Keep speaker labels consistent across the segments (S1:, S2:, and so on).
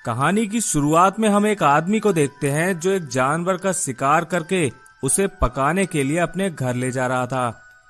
S1: कहानी की शुरुआत में हम एक आदमी को देखते हैं जो एक जानवर का शिकार करके उसे पकाने के लिए अपने घर ले जा रहा था।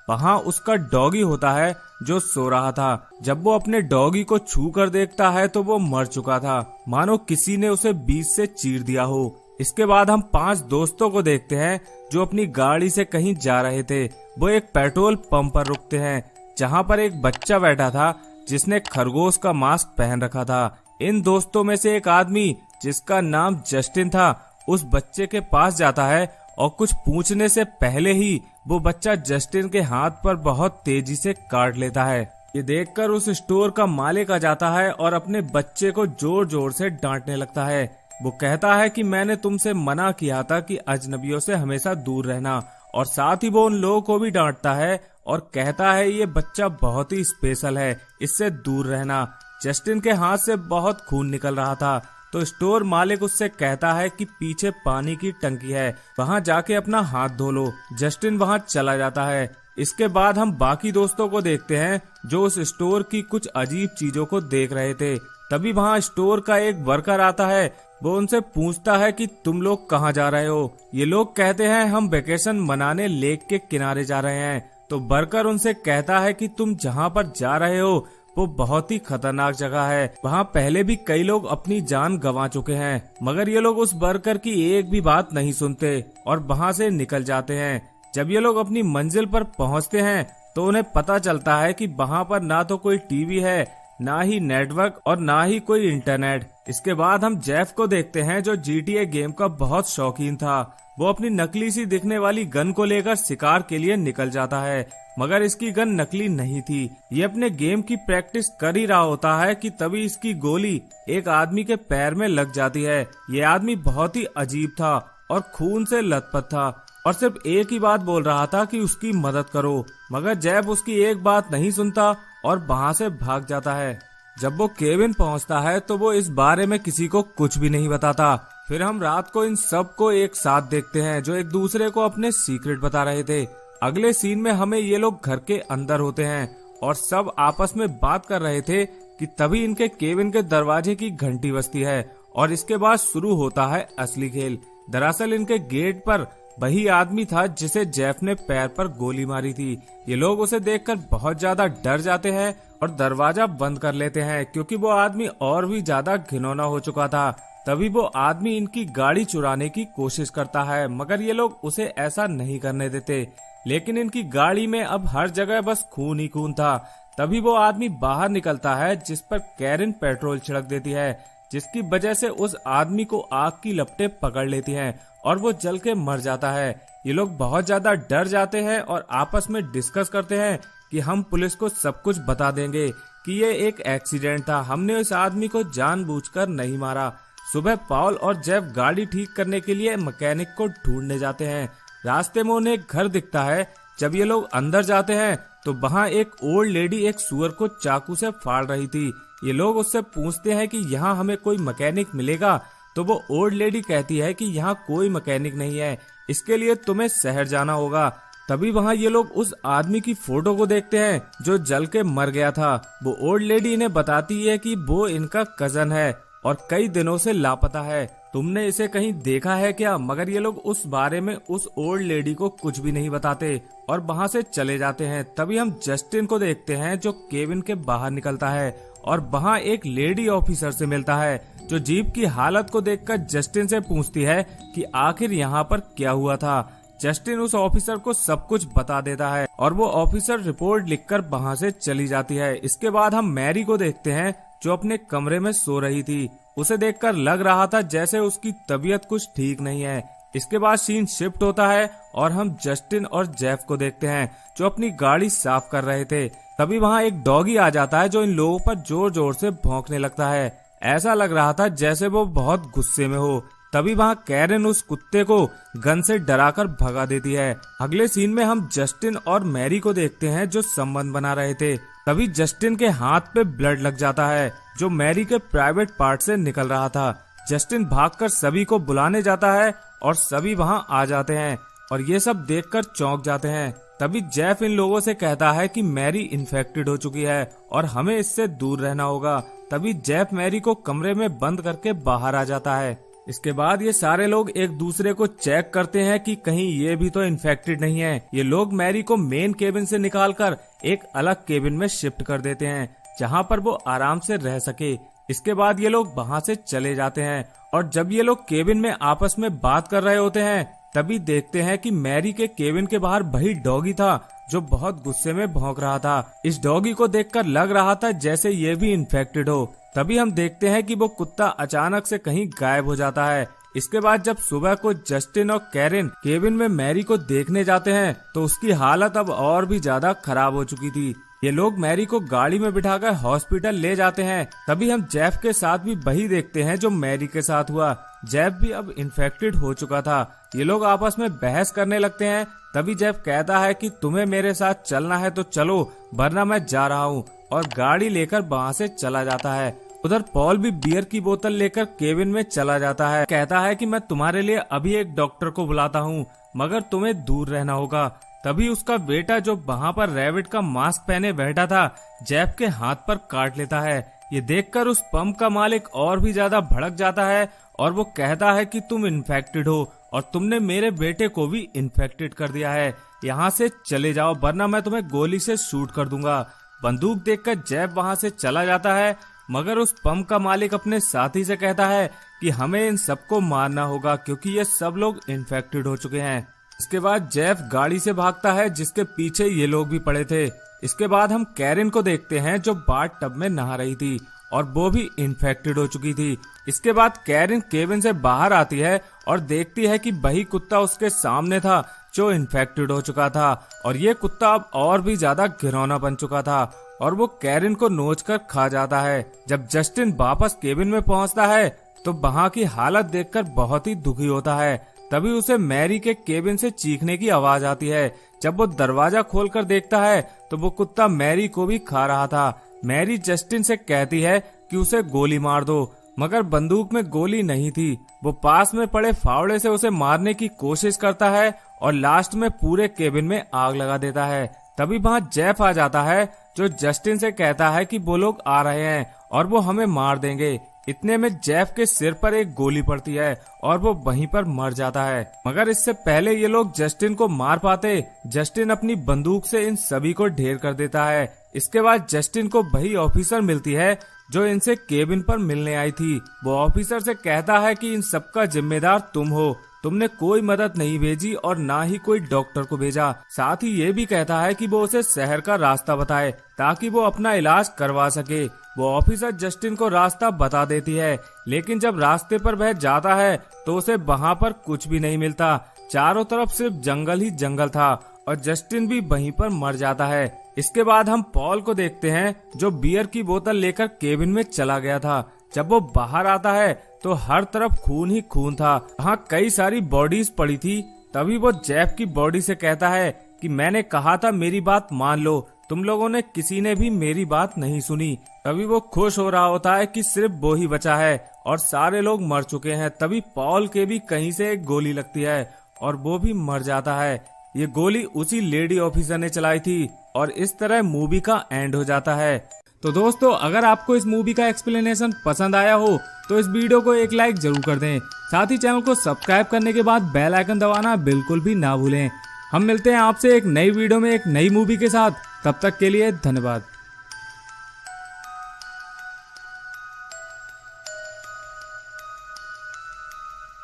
S1: वहाँ उसका डॉगी होता है जो सो रहा था। जब वो अपने डॉगी को छू कर देखता है तो वो मर चुका था, मानो किसी ने उसे बीच से चीर दिया हो। इसके बाद हम 5 दोस्तों को देखते हैं जो अपनी गाड़ी से कहीं जा रहे थे। वो एक पेट्रोल पंप पर रुकते हैं जहाँ पर एक बच्चा बैठा था जिसने खरगोश का मास्क पहन रखा था। इन दोस्तों में से एक आदमी जिसका नाम जस्टिन था उस बच्चे के पास जाता है और कुछ पूछने से पहले ही वो बच्चा जस्टिन के हाथ पर बहुत तेजी से काट लेता है। ये देखकर उस स्टोर का मालिक आ जाता है और अपने बच्चे को जोर जोर से डांटने लगता है। वो कहता है कि मैंने तुमसे मना किया था कि अजनबियों से हमेशा दूर रहना, और साथ ही वो उन लोगों को भी डांटता है और कहता है ये बच्चा बहुत ही स्पेशल है, इससे दूर रहना। जस्टिन के हाथ से बहुत खून निकल रहा था तो स्टोर मालिक उससे कहता है कि पीछे पानी की टंकी है, वहाँ जाके अपना हाथ धो लो। जस्टिन वहाँ चला जाता है। इसके बाद हम बाकी दोस्तों को देखते हैं जो उस स्टोर की कुछ अजीब चीजों को देख रहे थे। तभी वहाँ स्टोर का एक वर्कर आता है। वो उनसे पूछता है कि तुम लोग कहाँ जा रहे हो। ये लोग कहते हैं हम वेकेशन मनाने लेक के किनारे जा रहे हैं। तो वर्कर उनसे कहता है कि तुम जहाँ पर जा रहे हो वो बहुत ही खतरनाक जगह है, वहाँ पहले भी कई लोग अपनी जान गंवा चुके हैं। मगर ये लोग उस वर्कर की एक भी बात नहीं सुनते और वहाँ से निकल जाते हैं। जब ये लोग अपनी मंजिल पर पहुँचते हैं तो उन्हें पता चलता है कि वहाँ पर ना तो कोई टीवी है, ना ही नेटवर्क और ना ही कोई इंटरनेट। इसके बाद हम जेफ को देखते हैं जो GTA गेम का बहुत शौकीन था। वो अपनी नकली सी दिखने वाली गन को लेकर शिकार के लिए निकल जाता है, मगर इसकी गन नकली नहीं थी। ये अपने गेम की प्रैक्टिस कर ही रहा होता है कि तभी इसकी गोली एक आदमी के पैर में लग जाती है। ये आदमी बहुत ही अजीब था और खून से लथपथ था और सिर्फ एक ही बात बोल रहा था कि उसकी मदद करो, मगर जैब उसकी एक बात नहीं सुनता और वहाँ से भाग जाता है। जब वो केविन पहुँचता है तो वो इस बारे में किसी को कुछ भी नहीं बताता। फिर हम रात को इन सब को एक साथ देखते हैं जो एक दूसरे को अपने सीक्रेट बता रहे थे। अगले सीन में हमें ये लोग घर के अंदर होते हैं और सब आपस में बात कर रहे थे कि तभी इनके केबिन के दरवाजे की घंटी बजती है और इसके बाद शुरू होता है असली खेल। दरअसल इनके गेट पर वही आदमी था जिसे जेफ ने पैर पर गोली मारी थी। ये लोग उसे देखकर बहुत ज्यादा डर जाते हैं और दरवाजा बंद कर लेते हैं क्योंकि वो आदमी और भी ज्यादा घिनौना हो चुका था। तभी वो आदमी इनकी गाड़ी चुराने की कोशिश करता है, मगर ये लोग उसे ऐसा नहीं करने देते। लेकिन इनकी गाड़ी में अब हर जगह बस खून ही खून था। तभी वो आदमी बाहर निकलता है जिस पर कैरिन पेट्रोल छिड़क देती है, जिसकी वजह से उस आदमी को आग की लपटें पकड़ लेती हैं और वो जल के मर जाता है। ये लोग बहुत ज्यादा डर जाते हैं और आपस में डिस्कस करते हैं कि हम पुलिस को सब कुछ बता देंगे कि ये एक एक्सीडेंट था, हमने इस आदमी को जानबूझकर नहीं मारा। सुबह पॉल और जेफ गाड़ी ठीक करने के लिए मैकेनिक को ढूंढने जाते हैं। रास्ते में उन्हें एक घर दिखता है। जब ये लोग अंदर जाते हैं तो वहाँ एक ओल्ड लेडी एक सुअर को चाकू से फाड़ रही थी। ये लोग उससे पूछते हैं कि यहाँ हमें कोई मैकेनिक मिलेगा, तो वो ओल्ड लेडी कहती है कि यहाँ कोई मैकेनिक नहीं है, इसके लिए तुम्हें शहर जाना होगा। तभी वहाँ ये लोग उस आदमी की फोटो को देखते हैं जो जल के मर गया था। वो ओल्ड लेडी इन्हें बताती है कि वो इनका कजन है और कई दिनों से लापता है, तुमने इसे कहीं देखा है क्या? मगर ये लोग उस बारे में उस ओल्ड लेडी को कुछ भी नहीं बताते और वहाँ से चले जाते हैं। तभी हम जस्टिन को देखते हैं जो केबिन के बाहर निकलता है और वहाँ एक लेडी ऑफिसर से मिलता है जो जीप की हालत को देखकर जस्टिन से पूछती है कि आखिर यहाँ पर क्या हुआ था। जस्टिन उस ऑफिसर को सब कुछ बता देता है और वो ऑफिसर रिपोर्ट लिखकर वहाँ से चली जाती है। इसके बाद हम मैरी को देखते हैं जो अपने कमरे में सो रही थी। उसे देखकर लग रहा था जैसे उसकी तबीयत कुछ ठीक नहीं है। इसके बाद सीन शिफ्ट होता है और हम जस्टिन और जेफ को देखते हैं जो अपनी गाड़ी साफ कर रहे थे। तभी वहाँ एक डॉगी आ जाता है जो इन लोगों पर जोर जोर से भौंकने लगता है। ऐसा लग रहा था जैसे वो बहुत गुस्से में हो। तभी वहाँ कैरन उस कुत्ते को गन से डराकर भगा देती है। अगले सीन में हम जस्टिन और मैरी को देखते हैं जो संबंध बना रहे थे। तभी जस्टिन के हाथ पे ब्लड लग जाता है जो मैरी के प्राइवेट पार्ट से निकल रहा था। जस्टिन भागकर सभी को बुलाने जाता है और सभी वहाँ आ जाते हैं और ये सब देखकर चौंक जाते हैं। तभी जेफ इन लोगों से कहता है कि मैरी इन्फेक्टेड हो चुकी है और हमें इससे दूर रहना होगा। तभी जेफ मैरी को कमरे में बंद करके बाहर आ जाता है। इसके बाद ये सारे लोग एक दूसरे को चेक करते हैं कि कहीं ये भी तो इन्फेक्टेड नहीं है। ये लोग मैरी को मेन केबिन से निकालकर एक अलग केबिन में शिफ्ट कर देते हैं जहां पर वो आराम से रह सके। इसके बाद ये लोग वहां से चले जाते हैं और जब ये लोग केबिन में आपस में बात कर रहे होते हैं तभी देखते हैं कि मैरी के केबिन के बाहर वही डॉगी था जो बहुत गुस्से में भौंक रहा था। इस डॉगी को देखकर लग रहा था जैसे ये भी इन्फेक्टेड हो। तभी हम देखते हैं कि वो कुत्ता अचानक से कहीं गायब हो जाता है। इसके बाद जब सुबह को जस्टिन और कैरिन केबिन में मैरी को देखने जाते हैं तो उसकी हालत अब और भी ज्यादा खराब हो चुकी थी। ये लोग मैरी को गाड़ी में बिठाकर हॉस्पिटल ले जाते हैं। तभी हम जेफ के साथ भी वही देखते हैं जो मैरी के साथ हुआ। जेफ भी अब इन्फेक्टेड हो चुका था। ये लोग आपस में बहस करने लगते हैं। तभी जेफ कहता है कि तुम्हें मेरे साथ चलना है तो चलो वरना मैं जा रहा हूँ, और गाड़ी लेकर वहाँ से चला जाता है। उधर पॉल भी बियर की बोतल लेकर केबिन में चला जाता है। कहता है कि मैं तुम्हारे लिए अभी एक डॉक्टर को बुलाता हूँ मगर तुम्हें दूर रहना होगा। तभी उसका बेटा जो वहाँ पर रैबिट का मास्क पहने बैठा था जेफ के हाथ पर काट लेता है। ये देखकर उस पंप का मालिक और भी ज्यादा भड़क जाता है और वो कहता है कि तुम इन्फेक्टेड हो और तुमने मेरे बेटे को भी इन्फेक्टेड कर दिया है। यहाँ से चले जाओ वरना मैं तुम्हें गोली से शूट कर दूंगा। बंदूक देखकर जेफ वहाँ से चला जाता है मगर उस पंप का मालिक अपने साथी से कहता है कि हमें इन सबको मारना होगा क्योंकि ये सब लोग इन्फेक्टेड हो चुके हैं। इसके बाद जेफ गाड़ी से भागता है जिसके पीछे ये लोग भी पड़े थे। इसके बाद हम कैरिन को देखते हैं जो बाथ टब में नहा रही थी और वो भी इन्फेक्टेड हो चुकी थी। इसके बाद कैरिन केबिन से बाहर आती है और देखती है कि वही कुत्ता उसके सामने था जो इन्फेक्टेड हो चुका था और ये कुत्ता अब और भी ज्यादा घिनौना बन चुका था और वो कैरिन को नोचकर खा जाता है। जब जस्टिन वापस केबिन में पहुंचता है तो वहाँ की हालत देखकर बहुत ही दुखी होता है। तभी उसे मैरी के केबिन से चीखने की आवाज आती है। जब वो दरवाजा खोलकर देखता है तो वो कुत्ता मैरी को भी खा रहा था। मैरी जस्टिन से कहती है कि उसे गोली मार दो मगर बंदूक में गोली नहीं थी। वो पास में पड़े फावड़े से उसे मारने की कोशिश करता है और लास्ट में पूरे केबिन में आग लगा देता है। तभी वहाँ जेफ आ जाता है जो जस्टिन से कहता है कि वो लोग आ रहे हैं और वो हमें मार देंगे। इतने में जेफ के सिर पर एक गोली पड़ती है और वो वहीं पर मर जाता है। मगर इससे पहले ये लोग जस्टिन को मार पाते, जस्टिन अपनी बंदूक से इन सभी को ढेर कर देता है। इसके बाद जस्टिन को वही ऑफिसर मिलती है जो इनसे केबिन पर मिलने आई थी। वो ऑफिसर से कहता है कि इन सबका जिम्मेदार तुम हो, तुमने कोई मदद नहीं भेजी और ना ही कोई डॉक्टर को भेजा। साथ ही ये भी कहता है कि वो उसे शहर का रास्ता बताए ताकि वो अपना इलाज करवा सके। वो ऑफिसर जस्टिन को रास्ता बता देती है लेकिन जब रास्ते पर वह जाता है तो उसे वहाँ पर कुछ भी नहीं मिलता। चारों तरफ सिर्फ जंगल ही जंगल था और जस्टिन भी वहीं पर मर जाता है। इसके बाद हम पॉल को देखते हैं जो बियर की बोतल लेकर केबिन में चला गया था। जब वो बाहर आता है तो हर तरफ खून ही खून था। वहाँ कई सारी बॉडीज पड़ी थी। तभी वो जेफ की बॉडी से कहता है कि मैंने कहा था मेरी बात मान लो, तुम लोगों ने किसी ने भी मेरी बात नहीं सुनी। तभी वो खुश हो रहा होता है कि सिर्फ वो ही बचा है और सारे लोग मर चुके हैं। तभी पॉल के भी कहीं से एक गोली लगती है और वो भी मर जाता है। ये गोली उसी लेडी ऑफिसर ने चलाई थी और इस तरह मूवी का एंड हो जाता है। तो दोस्तों, अगर आपको इस मूवी का एक्सप्लेनेशन पसंद आया हो तो इस वीडियो को एक लाइक जरूर कर दें। साथ ही चैनल को सब्सक्राइब करने के बाद बेल आइकन दबाना बिल्कुल भी ना भूलें। हम मिलते हैं आपसे एक नई वीडियो में एक नई मूवी के साथ। तब तक के लिए धन्यवाद।